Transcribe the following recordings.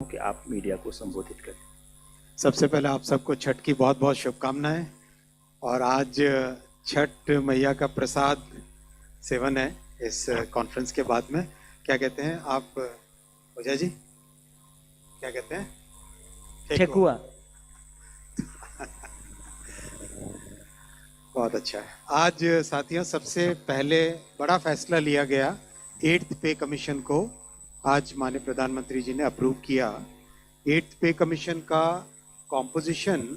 कि आप मीडिया को संबोधित करें। सबसे पहले आप सबको छठ की बहुत बहुत शुभकामनाएं। और आज छठ मैया का प्रसाद सेवन है इस कॉन्फ्रेंस के बाद में। क्या कहते हैं आप ओझा जी, क्या कहते हैं? ठेकुआ। बहुत अच्छा है। आज साथियों सबसे पहले बड़ा फैसला लिया गया 8th पे कमीशन को। आज माननीय प्रधानमंत्री जी ने अप्रूव किया 8th पे कमीशन का कॉम्पोजिशन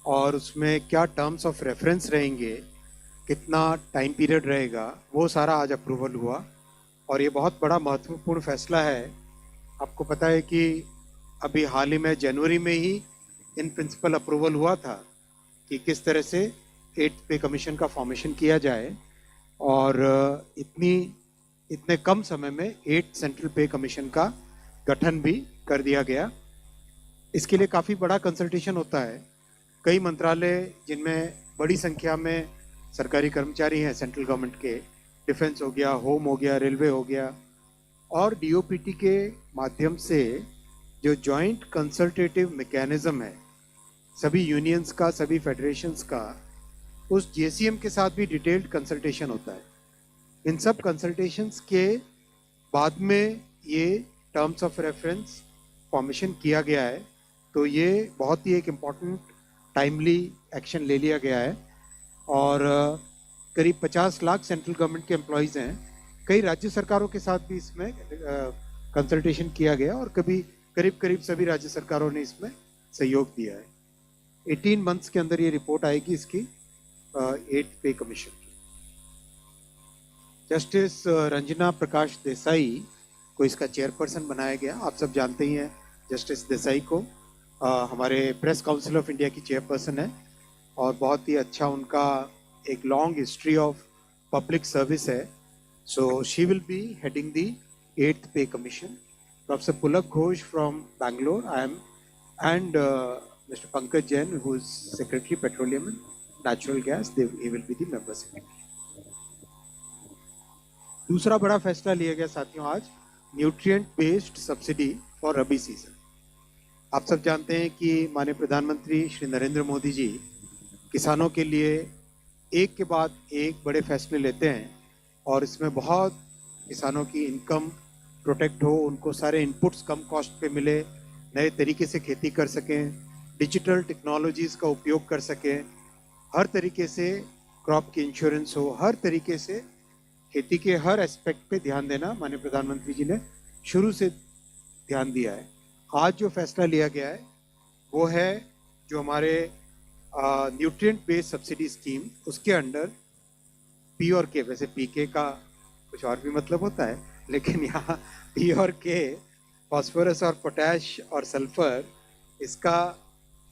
और उसमें क्या टर्म्स ऑफ रेफरेंस रहेंगे, कितना टाइम पीरियड रहेगा, वो सारा आज अप्रूवल हुआ। और ये बहुत बड़ा महत्वपूर्ण फैसला है। आपको पता है कि अभी हाल ही में जनवरी में ही इन प्रिंसिपल अप्रूवल हुआ था कि किस तरह से 8th पे कमीशन का फॉर्मेशन किया जाए, और इतने कम समय में 8 सेंट्रल पे कमीशन का गठन भी कर दिया गया। इसके लिए काफ़ी बड़ा कंसल्टेशन होता है। कई मंत्रालय जिनमें बड़ी संख्या में सरकारी कर्मचारी हैं सेंट्रल गवर्नमेंट के, डिफेंस हो गया, होम हो गया, रेलवे हो गया, और डीओपीटी के माध्यम से जो जॉइंट कंसल्टेटिव मैकेनिज्म है सभी यूनियंस का, सभी फेडरेशंस का, उस जेसीएम के साथ भी डिटेल्ड कंसल्टेशन होता है। इन सब कंसल्टेशंस के बाद में ये टर्म्स ऑफ रेफरेंस फॉर्मेशन किया गया है। तो ये बहुत ही एक इम्पॉर्टेंट टाइमली एक्शन ले लिया गया है। और करीब 50 लाख सेंट्रल गवर्नमेंट के एम्प्लॉयज़ हैं। कई राज्य सरकारों के साथ भी इसमें कंसल्टेशन किया गया और करीब करीब सभी राज्य सरकारों ने इसमें सहयोग दिया है। 18 मंथ्स के अंदर ये रिपोर्ट आएगी इसकी 8th पे कमीशन की। जस्टिस रंजना प्रकाश देसाई को इसका चेयरपर्सन बनाया गया। आप सब जानते ही हैं जस्टिस देसाई को, हमारे प्रेस काउंसिल ऑफ इंडिया की चेयरपर्सन है और बहुत ही अच्छा उनका एक long history of public service है। So she will be heading the 8th pay commission. Professor Pulak Ghosh from Bangalore, I am, and Mr. Pankaj Jain, who is Secretary Petroleum and Natural Gas, he will be the member secretary. दूसरा बड़ा फैसला लिया गया साथियों आज, nutrient based subsidy for rabi season. आप सब जानते हैं कि माननीय प्रधानमंत्री श्री नरेंद्र मोदी जी किसानों के लिए एक के बाद एक बड़े फैसले लेते हैं और इसमें बहुत किसानों की इनकम प्रोटेक्ट हो, उनको सारे इनपुट्स कम कॉस्ट पे मिले, नए तरीके से खेती कर सकें, डिजिटल टेक्नोलॉजीज़ का उपयोग कर सकें, हर तरीके से क्रॉप की इंश्योरेंस हो, हर तरीके से खेती के हर एस्पेक्ट पे ध्यान देना माननीय प्रधानमंत्री जी ने शुरू से ध्यान दिया है। आज जो फैसला लिया गया है वो है जो हमारे न्यूट्रिएंट बेस्ड सब्सिडी स्कीम, उसके अंडर पी और के, वैसे पीके का कुछ और भी मतलब होता है, लेकिन यहाँ पी और के, फॉस्फोरस और पोटैश और सल्फर,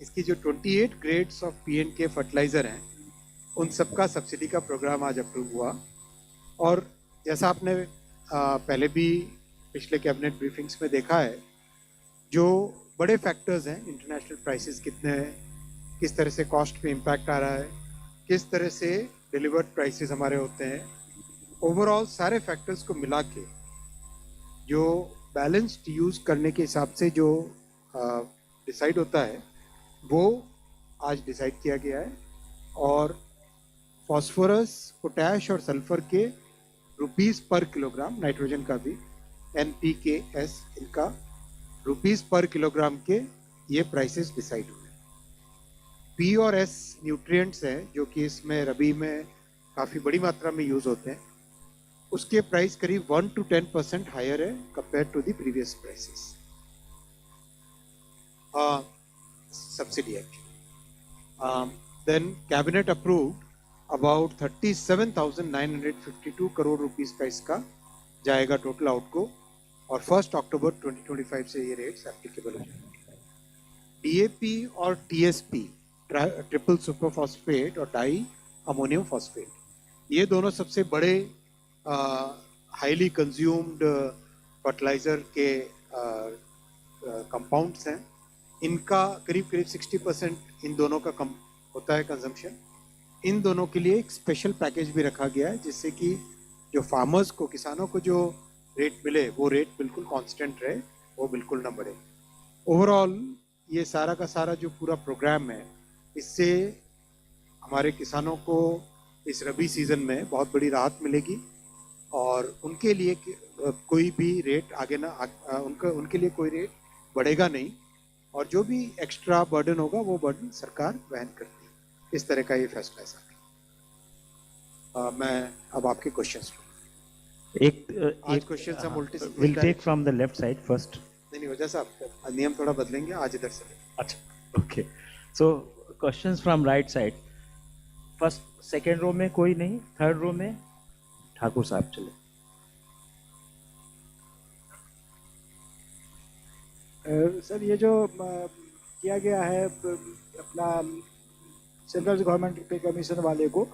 इसकी जो 28 ग्रेड्स ऑफ पीएनके फर्टिलाइज़र हैं उन सबका सब्सिडी का प्रोग्राम आज अप्रूव हुआ। और जैसा आपने पहले भी पिछले कैबिनेट ब्रीफिंग्स में देखा है, जो बड़े फैक्टर्स हैं, इंटरनेशनल प्राइसेस कितने हैं, किस तरह से कॉस्ट पे इम्पैक्ट आ रहा है, किस तरह से डिलीवर्ड प्राइसेस हमारे होते हैं, ओवरऑल सारे फैक्टर्स को मिला के जो बैलेंस्ड यूज़ करने के हिसाब से जो डिसाइड होता है वो आज डिसाइड किया गया है। और फॉस्फोरस, पोटैश और सल्फर के रुपीस पर किलोग्राम, नाइट्रोजन का भी NPKS, इनका रुपीस पर किलोग्राम के ये प्राइसेस डिसाइड हुए। P और S न्यूट्रिएंट्स हैं जो कि इसमें रबी में काफ़ी बड़ी मात्रा में यूज़ होते हैं, उसके प्राइस करीब 1 to 10% हायर है compare to the previous prices, subsidy actually. Then cabinet approved about 37,952 crore rupees का इसका जाएगा टोटल आउटगो, और 1 अक्टूबर 2025 से ये रेट्स एप्लीकेबल हो जाएंगे। DAP और TSP, ट्रिपल सुपर फॉस्फेट और डाई अमोनियम फॉस्फेट, ये दोनों सबसे बड़े हाईली कंज्यूम्ड फर्टिलाइज़र के कंपाउंड्स हैं। इनका करीब 60% इन दोनों का कम होता है कंजम्पशन। इन दोनों के लिए एक स्पेशल पैकेज भी रखा गया है जिससे कि जो फार्मर्स को, किसानों को जो रेट मिले वो रेट बिल्कुल कांस्टेंट रहे वो बिल्कुल ना बढ़े। ओवरऑल ये सारा का सारा जो पूरा प्रोग्राम है, इससे हमारे किसानों को इस रबी सीजन में बहुत बड़ी राहत मिलेगी और उनके लिए कोई भी रेट आगे ना उनके लिए कोई रेट बढ़ेगा नहीं और जो भी एक्स्ट्रा बर्डन होगा वो बर्डन सरकार वहन करती है। इस तरह का ये फैसला है साहब। मैं अब आपके क्वेश्चंस आज क्वेश्चन हम उल्टे will take from the left side first. नहीं वजह साहब नियम थोड़ा बदलेंगे, आज इधर से। अच्छा, okay. So questions from right side. First second row में कोई नहीं, थर्ड रो में ठाकुर साहब चले। सर ये जो किया गया है अपना सेंट्रल गवर्नमेंट पे कमीशन वाले को,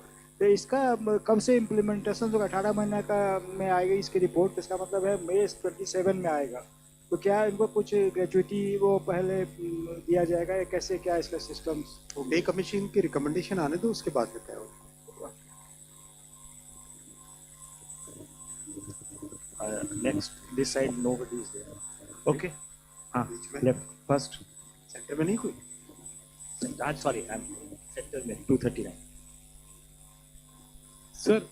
तो इसका कब से इम्प्लीमेंटेशन जो 18 महीने का में आएगी इसकी रिपोर्ट, इसका मतलब है मई 27 में आएगा। तो क्या इनको कुछ ग्रेजुइटी वो पहले दिया जाएगा या कैसे, क्या इसका सिस्टम? पे कमीशन की रिकमेंडेशन आने दो, उसके बाद में तय होगा। Next this side nobody is there. Okay, हाँ बीच में लेफ्ट फर्स्ट। सेंटर में नहीं कोई? आज सॉरी, आई एम सेंटर में 239। सर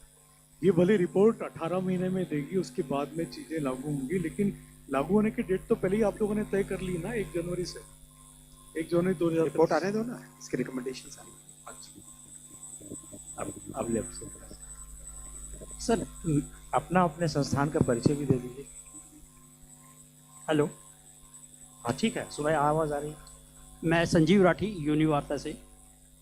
ये भले रिपोर्ट 18 महीने में देगी, उसके बाद में चीजें लागू होंगी, लेकिन लागू होने की डेट तो पहले ही आप लोगों ने तय कर ली ना, 1 जनवरी से। 1 जनवरी 2023 रिपोर्ट आने दो ना, इसके रिकमेंडेशन आने। अब लेफ्ट से सर अपना अपने संस्थान का परिचय भी दे दीजिए। हेलो, हाँ ठीक है, सुबह आवाज आ रही है। मैं संजीव राठी यूनिवार्ता से।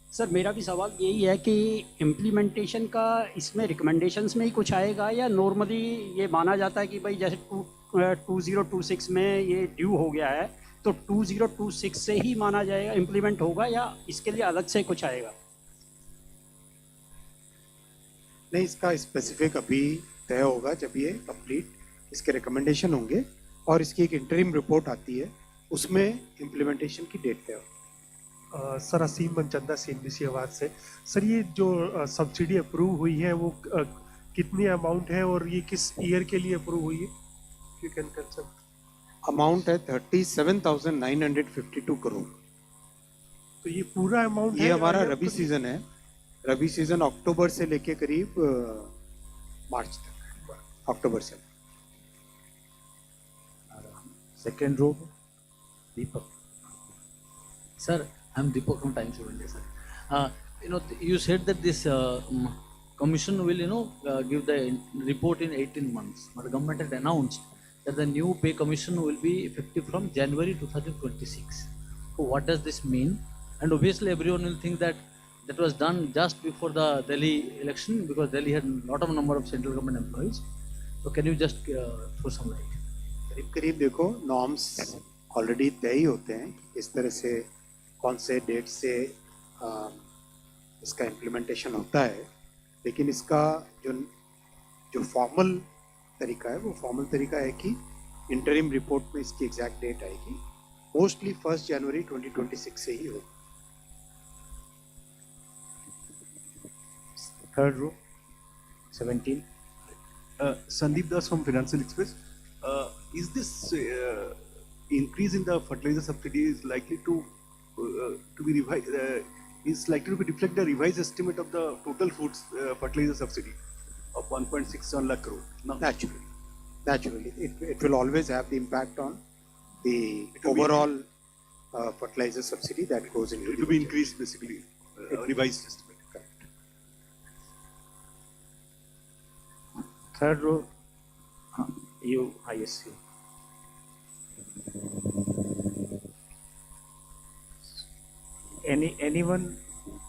सर मेरा भी सवाल यही है कि इम्प्लीमेंटेशन का इसमें रिकमेंडेशंस में ही कुछ आएगा या नॉर्मली ये माना जाता है कि भाई जैसे 2026 में ये ड्यू हो गया है तो 2026 से ही माना जाएगा इम्प्लीमेंट होगा, या इसके लिए अलग से कुछ आएगा? नहीं, इसका स्पेसिफिक अभी तय होगा जब ये कंप्लीट इसके रिकमेंडेशन होंगे और इसकी एक इंटरिम रिपोर्ट आती है, उसमें इम्प्लीमेंटेशन की डेट तय होगी। सर असीम मनचंदा CNBC आवाज से। सर ये जो सब्सिडी अप्रूव हुई है वो कितनी अमाउंट है और ये किस ईयर के लिए अप्रूव हुई है? You can consult. अमाउंट है 37,952 करोड़। तो ये पूरा अमाउंट ये हमारा रबी सीजन है। रबी सीजन अक्टूबर से लेके करीब मार्च तक, अक्टूबर से। Second row Deepak. Sir, I'm Deepak from Times of India, sir. You said that this commission will, give the report in 18 months. But the government had announced that the new pay commission will be effective from January 2026. So what does this mean? And obviously everyone will think that that was done just before the Delhi election because Delhi had a lot of number of central government employees. So can you just throw some light? करीब करीब देखो, norms already तय ही होते हैं कि किस तरह से कौन से डेट से इसका इम्प्लीमेंटेशन होता है, लेकिन इसका जो फॉर्मल तरीका है वो फॉर्मल तरीका है कि इंटरिम रिपोर्ट में इसकी एग्जैक्ट डेट आएगी, मोस्टली 1 जनवरी 2026 से ही होगी। Third row 17। Sandeep Das from Financial Express. Is this increase in the fertilizer subsidy is likely to be revised? Is likely to be reflect the revised estimate of the total foods fertilizer subsidy of 1.61 lakh crore? No. Naturally, it will always have the impact on the overall fertilizer subsidy that goes into. It will be increased basically, revised estimate. Third row you, हाँ yes you. Anyone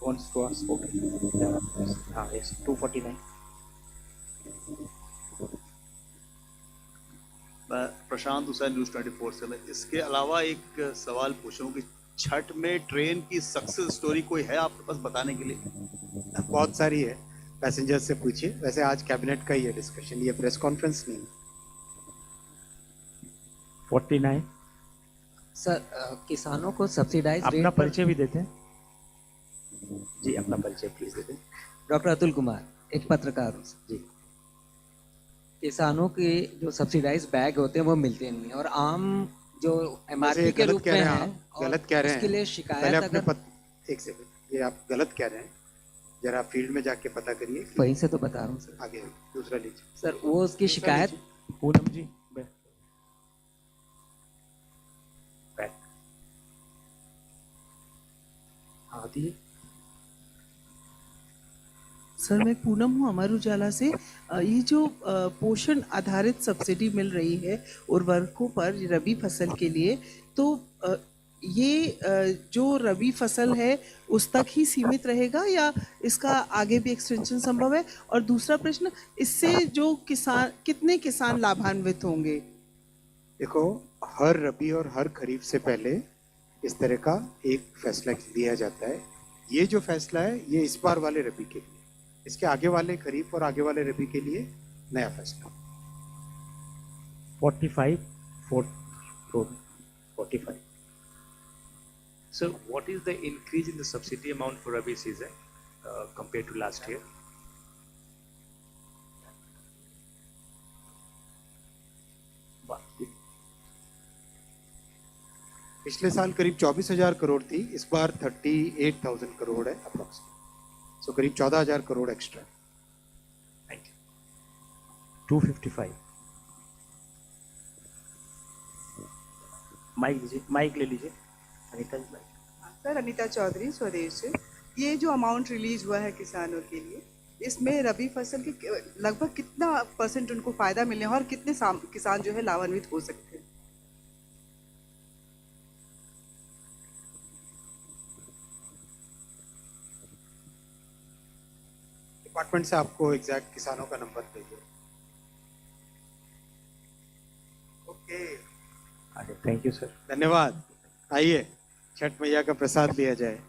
wants to ask? Okay. हाँ yes, 249। मैं प्रशांत Hussain, news 24 से। मैं इसके अलावा एक सवाल पूछूं कि छठ में ट्रेन की सक्सेस स्टोरी कोई है आपके पास बताने के लिए? बहुत सारी है, पैसेंजर से पूछिए। वैसे आज कैबिनेट का ही है डिस्कशन, ये प्रेस कॉन्फ्रेंस नहीं। 49। सर किसानों को सब्सिडाइज अपना परिचय भी देते हैं जी, अपना परिचय प्लीज देते हैं। डॉक्टर अतुल कुमार, एक पत्रकार हूँ जी। किसानों के जो सब्सिडाइज बैग होते हैं वो मिलते नहीं हैं और आम जो एमआरपी वैसे के गलत रूप कह में रहे हैं है आप, और गलत कह रहे उसके लिए हैं। शिकायत पहले अपने अगर एक सेकंड, ये आप गलत कह रहे हैं, जरा फील्ड में जाके पता करिए कि वहीं से तो बता रहा हूँ सर। आगे दूसरा लीजिए। सर वो उसकी दूसरा शिकायत लीजिए। पूनम जी बैक। हाँ दिए। सर मैं पूनम हूँ अमर उजाला से। ये जो पोषण आधारित सब्सिडी मिल रही है उर्वरकों पर रबी फसल के लिए, तो ये जो रबी फसल है उस तक ही सीमित रहेगा या इसका आगे भी एक्सटेंशन संभव है? और दूसरा प्रश्न, इससे जो किसान, कितने किसान लाभान्वित होंगे? देखो, हर रबी और हर खरीफ से पहले इस तरह का एक फैसला लिया जाता है। ये जो फैसला है ये इस बार वाले रबी के लिए, इसके आगे वाले खरीफ और आगे वाले रबी के लिए नया फैसला। 45. So what is the increase in the subsidy amount for Rabi season compared to last year? पिछले साल करीब 24,000 करोड़ थी, इस बार 38,000 करोड़ है अप्रोक्सीमेट। सो करीब 14,000 crore extra. Thank you. 255. Mic लीजिए, माइक ले लीजिए अनीता जी। सर अनीता चौधरी स्वदेश से। ये जो अमाउंट रिलीज हुआ है किसानों के लिए, इसमें रबी फसल के लगभग कितना % उनको फायदा मिलने और कितने किसान जो है लाभान्वित हो सकते हैं? डिपार्टमेंट से आपको एग्जैक्ट किसानों का नंबर भेजिए। Okay, thank you sir. धन्यवाद। आइए छठ मैया का प्रसाद लिया जाए।